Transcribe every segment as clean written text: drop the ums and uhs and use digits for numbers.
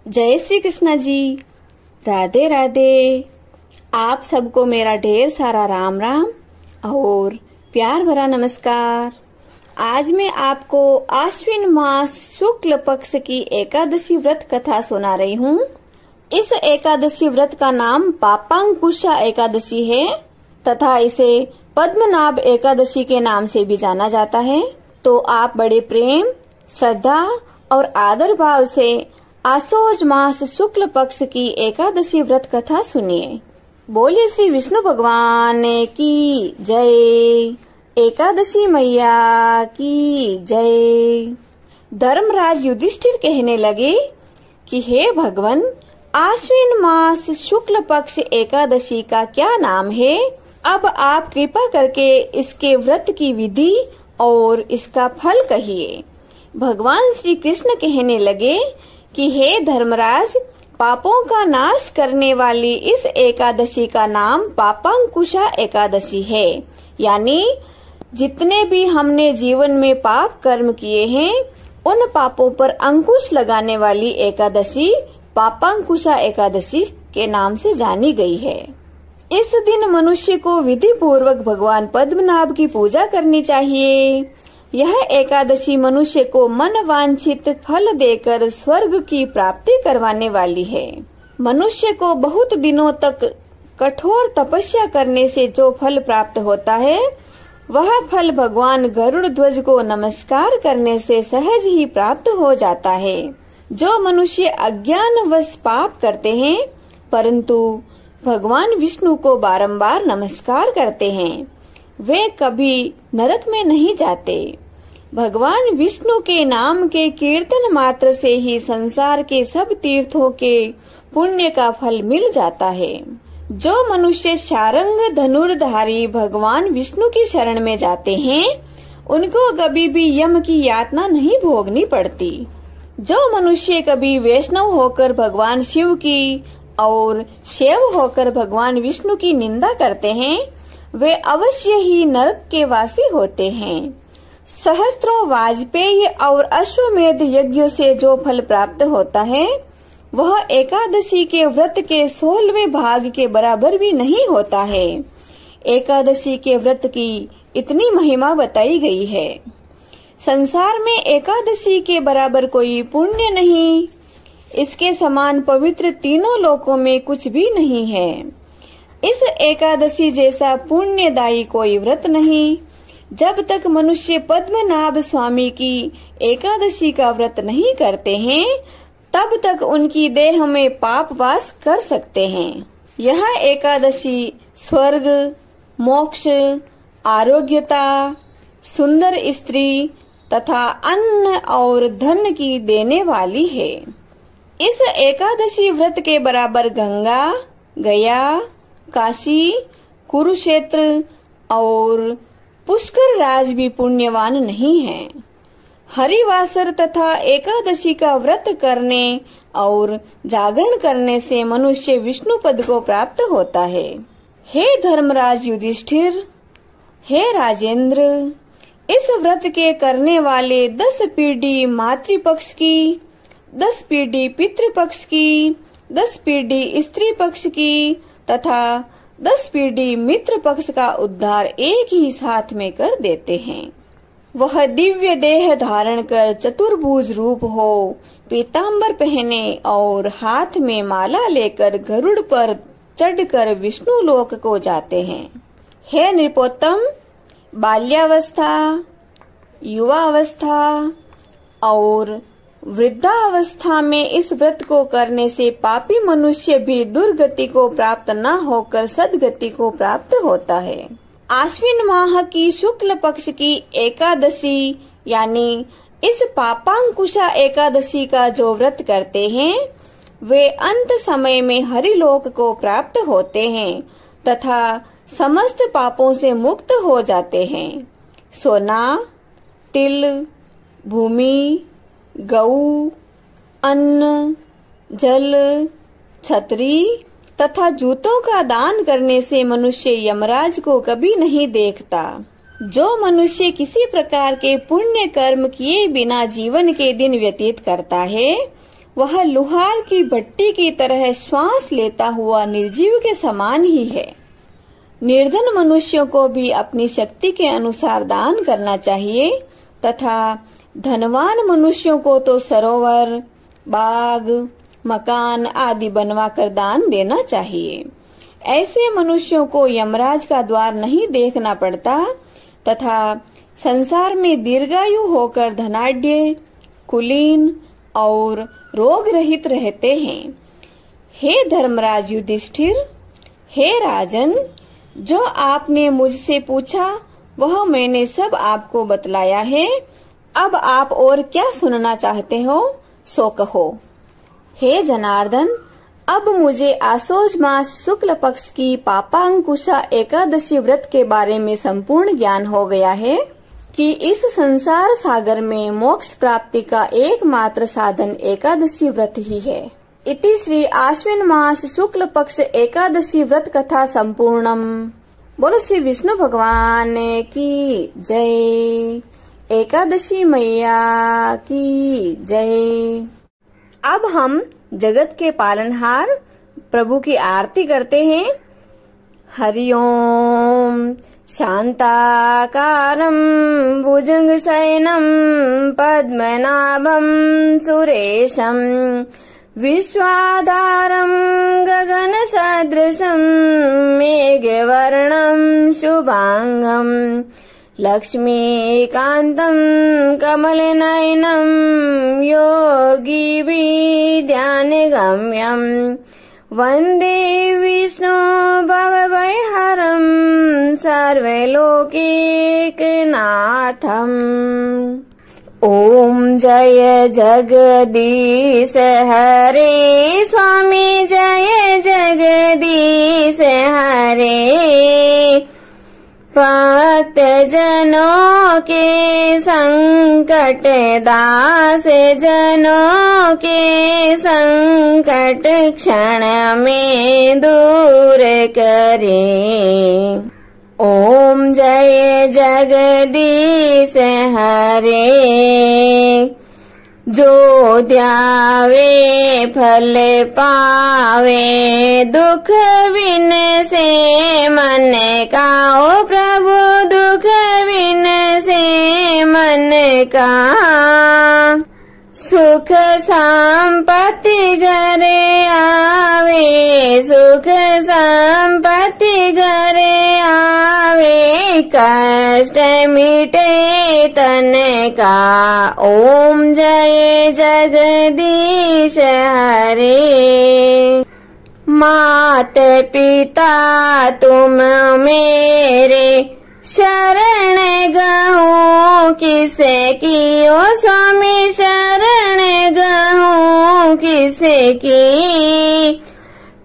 जय श्री कृष्णा जी। राधे राधे। आप सबको मेरा ढेर सारा राम राम और प्यार भरा नमस्कार। आज मैं आपको आश्विन मास शुक्ल पक्ष की एकादशी व्रत कथा सुना रही हूँ। इस एकादशी व्रत का नाम पापांकुशा एकादशी है तथा इसे पद्मनाभ एकादशी के नाम से भी जाना जाता है। तो आप बड़े प्रेम, श्रद्धा और आदर भाव से आश्विन मास शुक्ल पक्ष की एकादशी व्रत कथा सुनिए। बोलिए श्री विष्णु भगवान की जय। एकादशी मैया की जय। धर्मराज युधिष्ठिर कहने लगे कि हे भगवान, आश्विन मास शुक्ल पक्ष एकादशी का क्या नाम है? अब आप कृपा करके इसके व्रत की विधि और इसका फल कहिए। भगवान श्री कृष्ण कहने लगे कि हे धर्मराज, पापों का नाश करने वाली इस एकादशी का नाम पापांकुशा एकादशी है। यानी जितने भी हमने जीवन में पाप कर्म किए हैं उन पापों पर अंकुश लगाने वाली एकादशी पापांकुशा एकादशी के नाम से जानी गई है। इस दिन मनुष्य को विधि पूर्वक भगवान पद्मनाभ की पूजा करनी चाहिए। यह एकादशी मनुष्य को मन वांछित फल देकर स्वर्ग की प्राप्ति करवाने वाली है। मनुष्य को बहुत दिनों तक कठोर तपस्या करने से जो फल प्राप्त होता है वह फल भगवान गरुड़ ध्वज को नमस्कार करने से सहज ही प्राप्त हो जाता है। जो मनुष्य अज्ञानवश पाप करते हैं परंतु भगवान विष्णु को बारंबार नमस्कार करते हैं, वे कभी नरक में नहीं जाते। भगवान विष्णु के नाम के कीर्तन मात्र से ही संसार के सब तीर्थों के पुण्य का फल मिल जाता है। जो मनुष्य शारंग धनुर्धारी भगवान विष्णु की शरण में जाते हैं उनको कभी भी यम की यातना नहीं भोगनी पड़ती। जो मनुष्य कभी वैष्णव होकर भगवान शिव की और शैव होकर भगवान विष्णु की निंदा करते हैं वे अवश्य ही नरक के वासी होते हैं। सहस्त्रों वाजपेयी और अश्वमेध यज्ञों से जो फल प्राप्त होता है वह एकादशी के व्रत के 16वें भाग के बराबर भी नहीं होता है। एकादशी के व्रत की इतनी महिमा बताई गई है। संसार में एकादशी के बराबर कोई पुण्य नहीं। इसके समान पवित्र तीनों लोकों में कुछ भी नहीं है। इस एकादशी जैसा पुण्यदायी कोई व्रत नहीं। जब तक मनुष्य पद्मनाभ स्वामी की एकादशी का व्रत नहीं करते हैं तब तक उनकी देह में पाप वास कर सकते हैं। यह एकादशी स्वर्ग, मोक्ष, आरोग्यता, सुंदर स्त्री तथा अन्न और धन की देने वाली है। इस एकादशी व्रत के बराबर गंगा, गया, काशी, कुरुक्षेत्र और पुष्कर राज भी पुण्यवान नहीं है। हरिवासर तथा एकादशी का व्रत करने और जागरण करने से मनुष्य विष्णु पद को प्राप्त होता है। हे धर्मराज युधिष्ठिर, हे राजेंद्र, इस व्रत के करने वाले 10 पीढ़ी मातृपक्ष की, 10 पीढ़ी पितृपक्ष की, 10 पीढ़ी स्त्री पक्ष की तथा 10 पीढ़ी मित्र पक्ष का उद्धार एक ही साथ में कर देते हैं। वह दिव्य देह धारण कर चतुर्भुज रूप हो, पीतांबर पहने और हाथ में माला लेकर गरुड़ पर चढ़कर विष्णु लोक को जाते हैं। हे नृपोत्तम, बाल्यावस्था, युवावस्था और वृद्धावस्था में इस व्रत को करने से पापी मनुष्य भी दुर्गति को प्राप्त न होकर सद्गति को प्राप्त होता है। आश्विन माह की शुक्ल पक्ष की एकादशी यानी इस पापांकुशा एकादशी का जो व्रत करते हैं वे अंत समय में हरिलोक को प्राप्त होते हैं तथा समस्त पापों से मुक्त हो जाते हैं। सोना, तिल, भूमि, गऊ, अन्न, जल, छतरी तथा जूतों का दान करने से मनुष्य यमराज को कभी नहीं देखता। जो मनुष्य किसी प्रकार के पुण्य कर्म किए बिना जीवन के दिन व्यतीत करता है वह लुहार की भट्टी की तरह श्वास लेता हुआ निर्जीव के समान ही है। निर्धन मनुष्यों को भी अपनी शक्ति के अनुसार दान करना चाहिए तथा धनवान मनुष्यों को तो सरोवर, बाग, मकान आदि बनवाकर दान देना चाहिए। ऐसे मनुष्यों को यमराज का द्वार नहीं देखना पड़ता तथा संसार में दीर्घायु होकर धनाढ्य, कुलीन और रोग रहित रहते हैं। हे धर्मराज युधिष्ठिर, हे राजन, जो आपने मुझसे पूछा वह मैंने सब आपको बतलाया है। अब आप और क्या सुनना चाहते हो सो कहो। हे जनार्दन, अब मुझे आसोज मास शुक्ल पक्ष की पापांकुशा एकादशी व्रत के बारे में संपूर्ण ज्ञान हो गया है कि इस संसार सागर में मोक्ष प्राप्ति का एकमात्र साधन एकादशी व्रत ही है। इति श्री आश्विन मास शुक्ल पक्ष एकादशी व्रत कथा संपूर्णम। बोलो श्री विष्णु भगवान की जय। एकादशी मैया की जय। अब हम जगत के पालनहार प्रभु की आरती करते हैं। हरिओम। शांताकारं भुजंगशयनं पद्मनाभं सुरेशं विश्वाधारं गगनसदृशं मेघवर्णं शुभांगं लक्ष्मीकान्तं कमलनयनं योगिभिर्ध्यानगम्यं वन्दे विष्णु भवभयहरं सर्वलोकैकनाथम्। ओम जय जगदीश हरे स्वामी, जय जगदीश हरे। भक्त जनों के संकट, दास जनों के संकट क्षण में दूर करे। ओम जय जगदीश हरे। जो ध्यावे फल पावे, दुख बिन से मन का। ओ प्रभु दुख बिन से मन का। सुख संपत्ति घरे आवे, सुख संपत्ति घरे आवे, कष्ट मिटे तन का। ओम जय जगदीश हरे। मात पिता तुम मेरे, शरण गहूँ किसे की। ओ स्वामी शरण गहूँ किसे की।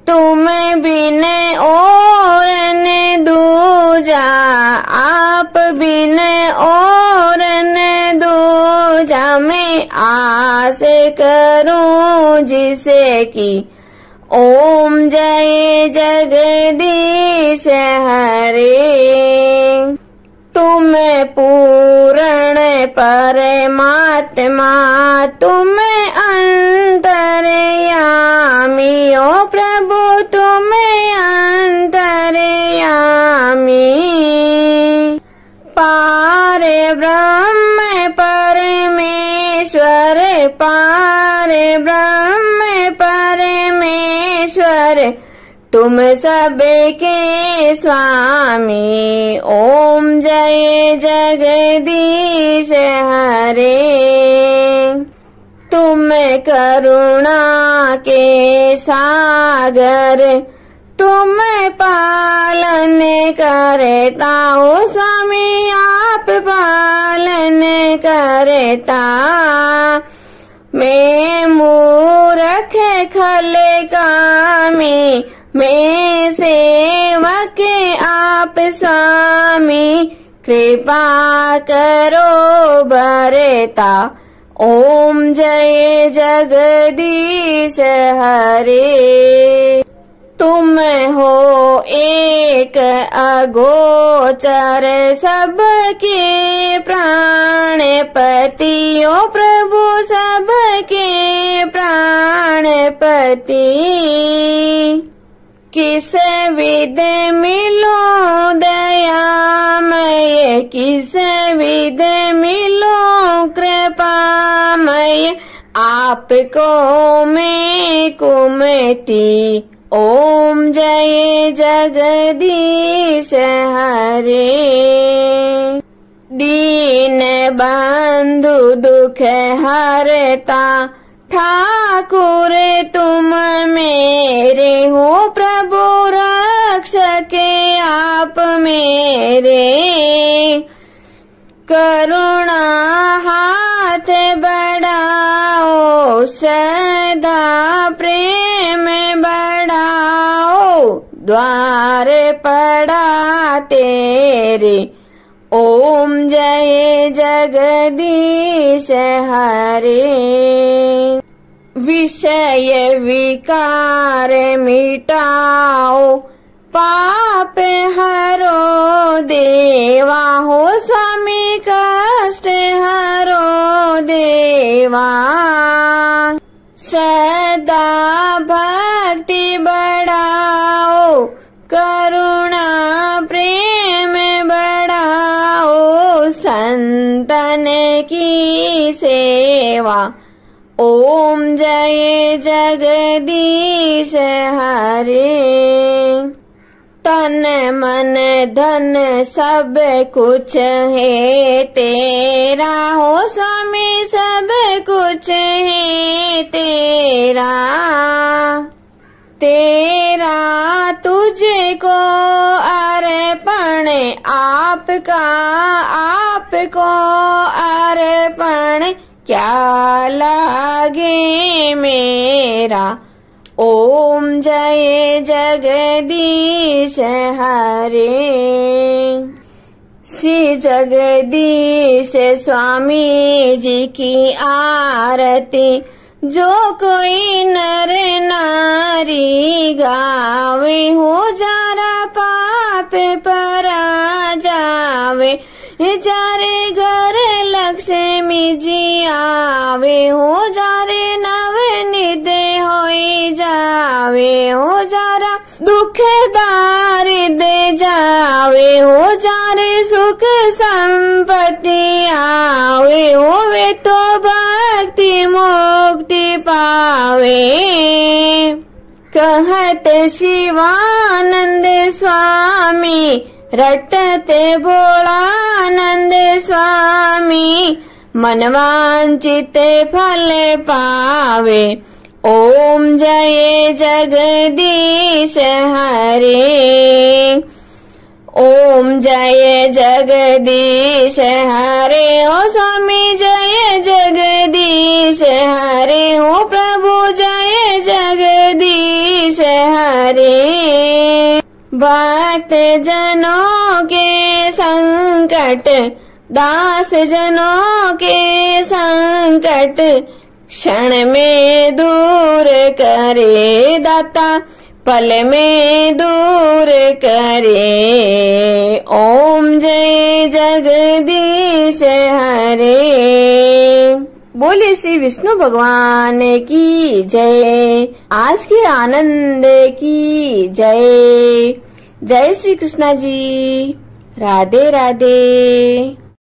तुम बिन और न दूजा, आप बिन और न दूजा। मैं आस करूं जिसे की। ओम जय जगदीश हरे। तुम पूर्ण परमात्मा, तुम अंतर्यामी। ओ प्रभु तुम अंतर्यामी। पार ब्रह्म परमेश्वर, पार ब्रह्म परमेश्वर, तुम सबके स्वामी। ओम जय जगदीश हरे। तुम करुणा के सागर, तुम पालन करता। ओ स्वामी आप पालन करता। मैं मूर्ख खल कामी, मैं सेवक आप स्वामी। कृपा करो भरता। ओम जय जगदीश हरे। तुम हो एक अगोचर सबके प्राणपति, ओ प्रभु सबके प्राणपति। किस विध मिलो दयामय, किस विध मिलो कृपामय, आपको मैं कुमति। ओम जय जगदीश हरे। दीन बंधु दुख हरता ठाकुर तुम मेरे हो, प्रभु रक्षक आप मेरे। करुणा हाथ बढ़ाओ, श्रद्धा प्रेम बढ़ाओ, द्वार पड़ा तेरे। ओम जय जगदीश हरे। विषय विकार मिटाओ, पाप हरो देवा हो, स्वामी कष्ट हरो देवा। श्रद्धा भक्ति बढ़ाओ, करुणा प्रेम बढ़ाओ, संतन की सेवा। ओम जय जगदीश हरे। तन मन धन सब कुछ है तेरा हो, स्वामी सब कुछ है तेरा। तेरा तुझको अर्पण आपका, आपको अर्पण क्या लागे मेरा। ओम जय जगदीश हरे। श्री जगदीश स्वामी जी की आरती जो कोई नर नारी गावे हो, जारा पाप परा जावे, जारे घर लक्ष्मी जी आवे हो, जारे नवनिध होई जावे हो, जारा दुख दारिद्र जावे हो, जारे सुख संपत्ति आवे हो, वे तो भक्ति मुक्ति पावे। कहत शिवानंद स्वामी, रटते भोलानंद स्वामी, मनवांचित फल पावे। ओम जय जगदीश हरे। ओम जय जगदीश हरे। ओ स्वामी जय जगदीश हरे, ओ प्रभु जय जगदीश हरे। भक्त जनों के संकट, दास जनों के संकट, क्षण में दूर करे दाता, पल में दूर करे। ओम जय जगदीश हरे। बोले श्री विष्णु भगवान की जय। आज के आनंद की जय। जय श्री कृष्णा जी। राधे राधे।